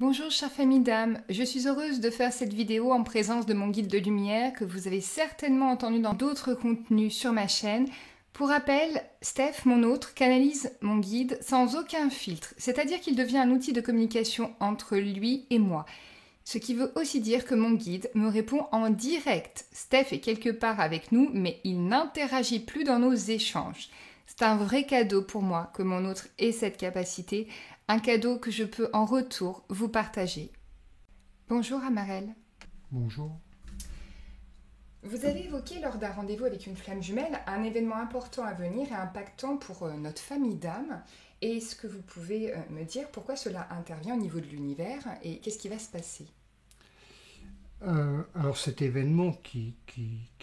Bonjour chère famille d'âme, je suis heureuse de faire cette vidéo en présence de mon guide de lumière que vous avez certainement entendu dans d'autres contenus sur ma chaîne. Pour rappel, Steph, mon autre, canalise mon guide sans aucun filtre, c'est-à-dire qu'il devient un outil de communication entre lui et moi. Ce qui veut aussi dire que mon guide me répond en direct. Steph est quelque part avec nous, mais il n'interagit plus dans nos échanges. C'est un vrai cadeau pour moi que mon autre ait cette capacité, un cadeau que je peux en retour vous partager. Bonjour Amarel. Bonjour. Vous avez évoqué lors d'un rendez-vous avec une flamme jumelle un événement important à venir et impactant pour notre famille d'âme. Est-ce que vous pouvez me dire pourquoi cela intervient au niveau de l'univers et qu'est-ce qui va se passer ? Alors cet événement qui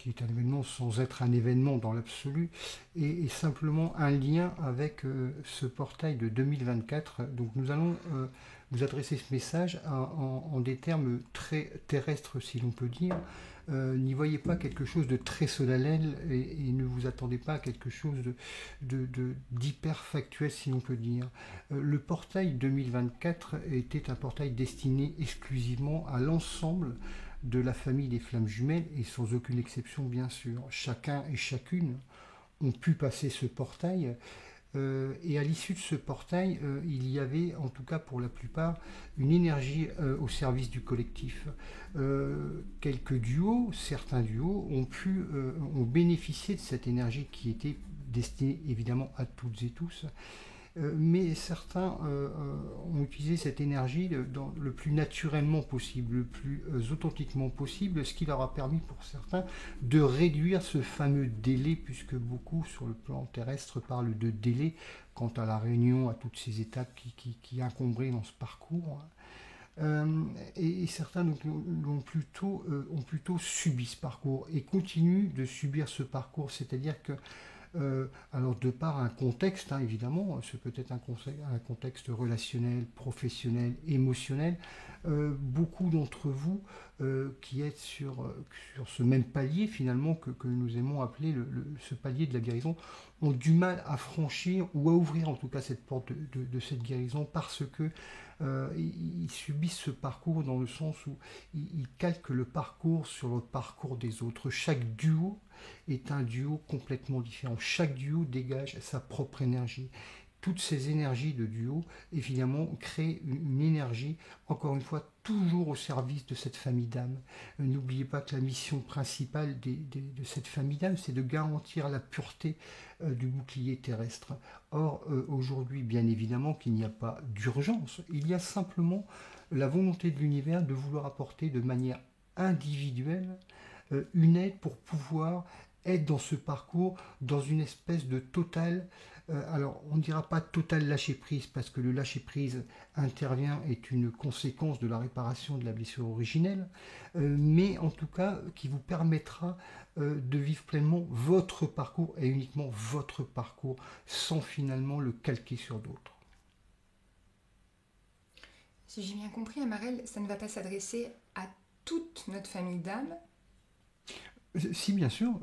est un événement sans être un événement dans l'absolu est simplement un lien avec ce portail de 2024. Donc nous allons vous adresser ce message en des termes très terrestres si l'on peut dire. N'y voyez pas quelque chose de très solennel et ne vous attendez pas à quelque chose d'hyper factuel si l'on peut dire. Le portail 2024 était un portail destiné exclusivement à l'ensemble de la famille des flammes jumelles et sans aucune exception bien sûr. Chacun et chacune ont pu passer ce portail et à l'issue de ce portail, il y avait en tout cas pour la plupart une énergie au service du collectif. Quelques duos, certains duos ont bénéficié de cette énergie qui était destinée évidemment à toutes et tous. Mais certains ont utilisé cette énergie le plus naturellement possible, le plus authentiquement possible, ce qui leur a permis pour certains de réduire ce fameux délai, puisque beaucoup sur le plan terrestre parlent de délai quant à la réunion, à toutes ces étapes qui incombraient dans ce parcours. Et certains donc, ont plutôt subi ce parcours et continuent de subir ce parcours, c'est-à-dire que alors de par un contexte, évidemment, ce peut être un contexte relationnel, professionnel, émotionnel, beaucoup d'entre vous qui êtes sur ce même palier finalement que nous aimons appeler ce palier de la guérison, ont du mal à franchir ou à ouvrir en tout cas cette porte de cette guérison parce que ils subissent ce parcours dans le sens où ils calquent le parcours sur le parcours des autres. Chaque duo est un duo complètement différent. Chaque duo dégage sa propre énergie. Toutes ces énergies de duo, évidemment, créent une énergie, encore une fois, toujours au service de cette famille d'âmes. N'oubliez pas que la mission principale de cette famille d'âmes, c'est de garantir la pureté du bouclier terrestre. Or, aujourd'hui, bien évidemment qu'il n'y a pas d'urgence. Il y a simplement la volonté de l'univers de vouloir apporter de manière individuelle une aide pour pouvoir être dans ce parcours, dans une espèce de total, alors on ne dira pas total lâcher prise, parce que le lâcher prise intervient, est une conséquence de la réparation de la blessure originelle, mais en tout cas qui vous permettra de vivre pleinement votre parcours, et uniquement votre parcours, sans finalement le calquer sur d'autres. Si j'ai bien compris, Amarel, ça ne va pas s'adresser à toute notre famille d'âmes. Si, bien sûr,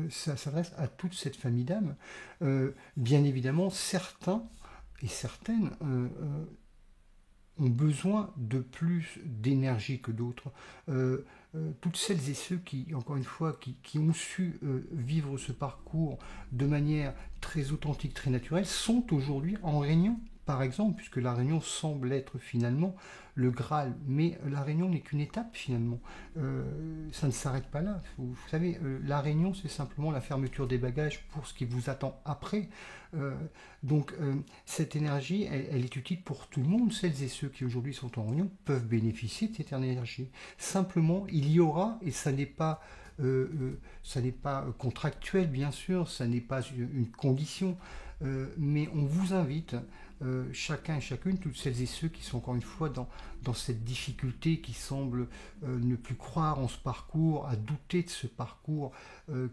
ça s'adresse à toute cette famille d'âmes. Bien évidemment, certains et certaines ont besoin de plus d'énergie que d'autres. Toutes celles et ceux qui, encore une fois, qui ont su vivre ce parcours de manière très authentique, très naturelle, sont aujourd'hui en réunion. Par exemple, puisque la réunion semble être finalement le Graal, mais la réunion n'est qu'une étape finalement. Ça ne s'arrête pas là. Vous savez, la réunion, c'est simplement la fermeture des bagages pour ce qui vous attend après. Donc, cette énergie, elle est utile pour tout le monde. Celles et ceux qui aujourd'hui sont en réunion peuvent bénéficier de cette énergie. Simplement, il y aura, et ça n'est pas contractuel bien sûr, ça n'est pas une condition, mais on vous invite, chacun et chacune, toutes celles et ceux qui sont encore une fois dans cette difficulté, qui semblent ne plus croire en ce parcours, à douter de ce parcours,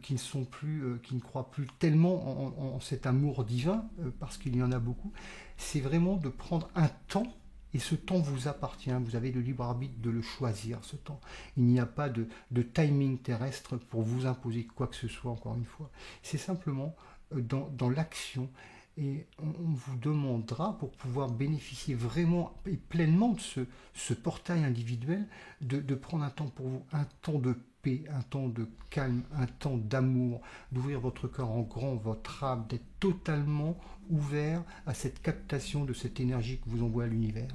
qui ne croient plus tellement en cet amour divin, parce qu'il y en a beaucoup, c'est vraiment de prendre un temps. Et ce temps vous appartient, vous avez le libre arbitre de le choisir, ce temps. Il n'y a pas de timing terrestre pour vous imposer quoi que ce soit, encore une fois. C'est simplement dans l'action Et on vous demandera, pour pouvoir bénéficier vraiment et pleinement de ce portail individuel, de prendre un temps pour vous, un temps de paix, un temps de calme, un temps d'amour, d'ouvrir votre cœur en grand, votre âme, d'être totalement ouvert à cette captation de cette énergie que vous envoie l'univers.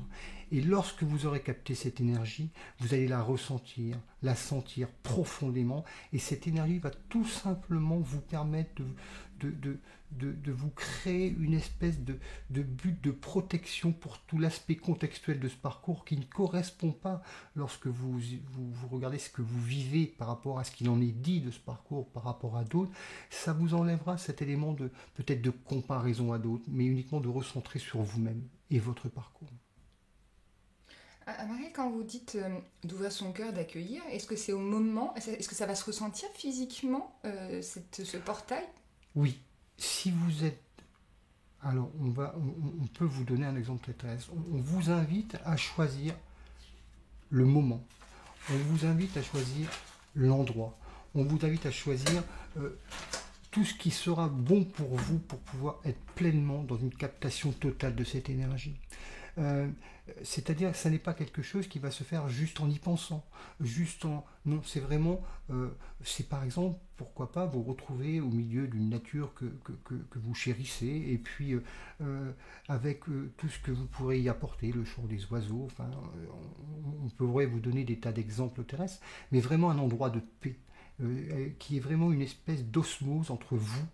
Et lorsque vous aurez capté cette énergie, vous allez la ressentir, la sentir profondément, et cette énergie va tout simplement vous permettre de vous créer une espèce de but de protection pour tout l'aspect contextuel de ce parcours qui ne correspond pas lorsque vous regardez ce que vous vivez par rapport à ce qu'il en est dit de ce parcours par rapport à d'autres. Ça vous enlèvera cet élément de peut-être de comparaison à d'autres, mais uniquement de recentrer sur vous-même et votre parcours. Marie, quand vous dites d'ouvrir son cœur, d'accueillir, est-ce que c'est au moment, est-ce que ça va se ressentir physiquement, ce portail? Oui, si vous êtes... Alors, on peut vous donner un exemple très terrestre. On vous invite à choisir le moment. On vous invite à choisir l'endroit. On vous invite à choisir tout ce qui sera bon pour vous pour pouvoir être pleinement dans une captation totale de cette énergie. C'est-à-dire que ça n'est pas quelque chose qui va se faire juste en y pensant, Non, c'est vraiment... c'est par exemple, pourquoi pas, vous retrouver au milieu d'une nature que vous chérissez, et puis avec tout ce que vous pourrez y apporter, le chant des oiseaux, enfin, on pourrait vous donner des tas d'exemples terrestres, mais vraiment un endroit de paix, qui est vraiment une espèce d'osmose entre vous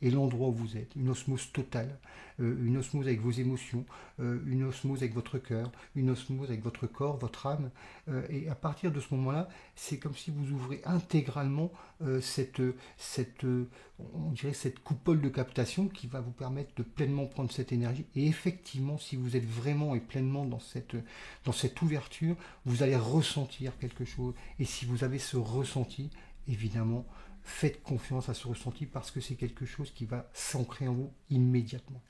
et l'endroit où vous êtes, une osmose totale, une osmose avec vos émotions, une osmose avec votre cœur, une osmose avec votre corps, votre âme, et à partir de ce moment-là, c'est comme si vous ouvrez intégralement on dirait cette coupole de captation qui va vous permettre de pleinement prendre cette énergie, et effectivement, si vous êtes vraiment et pleinement dans cette ouverture, vous allez ressentir quelque chose, et si vous avez ce ressenti, évidemment, faites confiance à ce ressenti parce que c'est quelque chose qui va s'ancrer en vous immédiatement.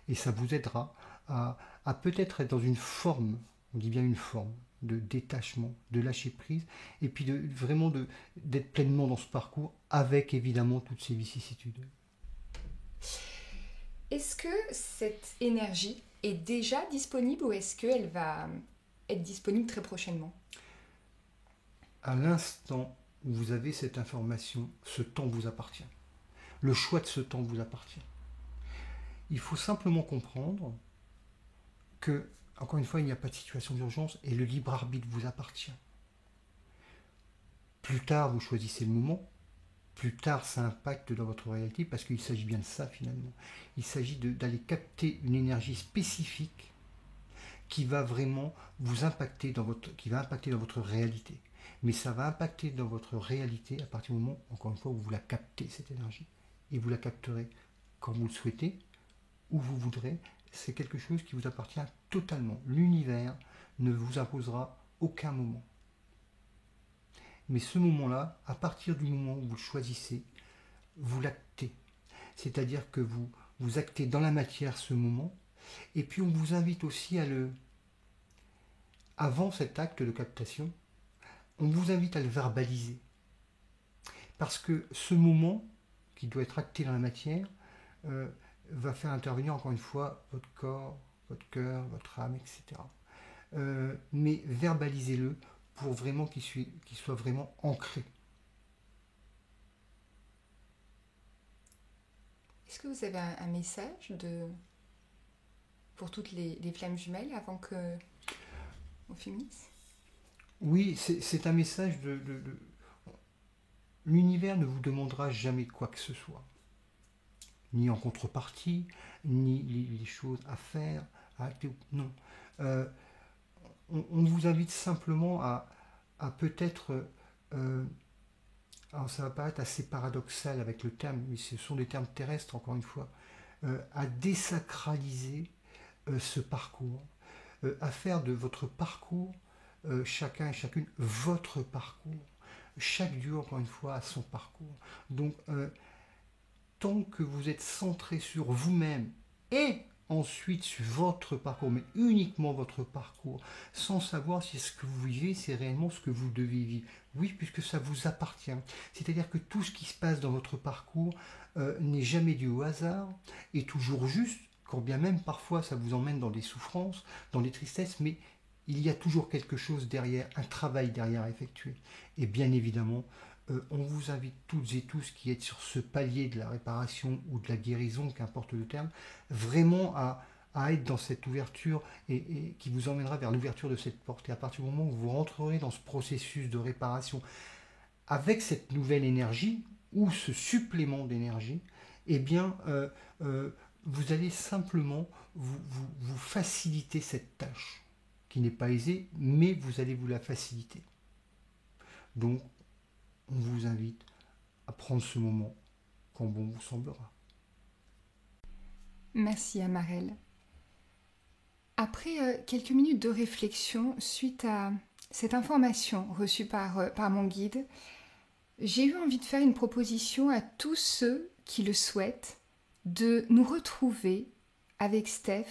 Et ça vous aidera à peut-être être dans une forme, on dit bien une forme, de détachement, de lâcher prise, et puis d'être pleinement dans ce parcours avec évidemment toutes ces vicissitudes. Est-ce que cette énergie est déjà disponible ou est-ce qu'elle va être disponible très prochainement? À l'instant où vous avez cette information, ce temps vous appartient. Le choix de ce temps vous appartient. Il faut simplement comprendre que, encore une fois, il n'y a pas de situation d'urgence et le libre arbitre vous appartient. Plus tard, vous choisissez le moment. Plus tard, ça impacte dans votre réalité parce qu'il s'agit bien de ça finalement. Il s'agit d'aller capter une énergie spécifique qui va vraiment vous impacter qui va impacter dans votre réalité. Mais ça va impacter dans votre réalité à partir du moment, encore une fois, où vous la captez, cette énergie. Et vous la capterez quand vous le souhaitez, où vous voudrez. C'est quelque chose qui vous appartient totalement. L'univers ne vous imposera aucun moment. Mais ce moment-là, à partir du moment où vous le choisissez, vous l'actez. C'est-à-dire que vous actez dans la matière ce moment, et puis on vous invite aussi avant cet acte de captation, on vous invite à le verbaliser. Parce que ce moment, qui doit être acté dans la matière, va faire intervenir encore une fois votre corps, votre cœur, votre âme, etc. Mais verbalisez-le pour vraiment qu'il soit vraiment ancré. Est-ce que vous avez un message pour toutes les flammes jumelles avant qu'on finisse? Oui, c'est un message l'univers ne vous demandera jamais quoi que ce soit. Ni en contrepartie, ni les choses à faire, à acter. Non. On vous invite simplement à peut-être... alors ça va paraître assez paradoxal avec le terme, mais ce sont des termes terrestres, encore une fois, à désacraliser ce parcours, à faire de votre parcours, chacun et chacune, votre parcours. Chaque dieu, encore une fois, a son parcours. Donc, tant que vous êtes centré sur vous-même et ensuite sur votre parcours, mais uniquement votre parcours, sans savoir si ce que vous vivez, c'est réellement ce que vous devez vivre. Oui, puisque ça vous appartient. C'est-à-dire que tout ce qui se passe dans votre parcours n'est jamais dû au hasard, est toujours juste, quand bien même parfois ça vous emmène dans des souffrances, dans des tristesses, mais il y a toujours quelque chose derrière, un travail derrière à effectuer. Et bien évidemment, on vous invite toutes et tous qui êtes sur ce palier de la réparation ou de la guérison, qu'importe le terme, vraiment à être dans cette ouverture et qui vous emmènera vers l'ouverture de cette porte. Et à partir du moment où vous rentrerez dans ce processus de réparation avec cette nouvelle énergie ou ce supplément d'énergie, eh bien, vous allez simplement vous faciliter cette tâche qui n'est pas aisée, mais vous allez vous la faciliter. Donc, on vous invite à prendre ce moment quand bon vous semblera. Merci Amarelle. Après quelques minutes de réflexion suite à cette information reçue par mon guide, j'ai eu envie de faire une proposition à tous ceux qui le souhaitent de nous retrouver avec Steph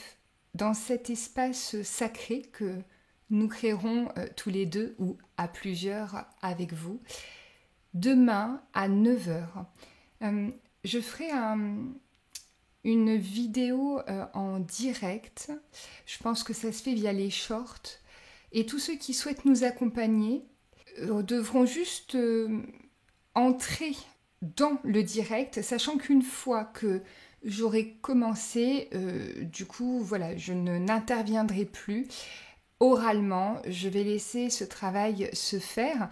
dans cet espace sacré que nous créerons tous les deux ou à plusieurs avec vous demain à 9 h. Je ferai une vidéo en direct. Je pense que ça se fait via les shorts. Et tous ceux qui souhaitent nous accompagner devront juste entrer dans le direct, sachant qu'une fois que j'aurai commencé, du coup, voilà, je n'interviendrai plus oralement. Je vais laisser ce travail se faire.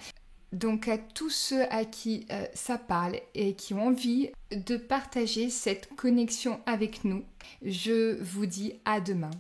Donc à tous ceux à qui ça parle et qui ont envie de partager cette connexion avec nous, je vous dis à demain.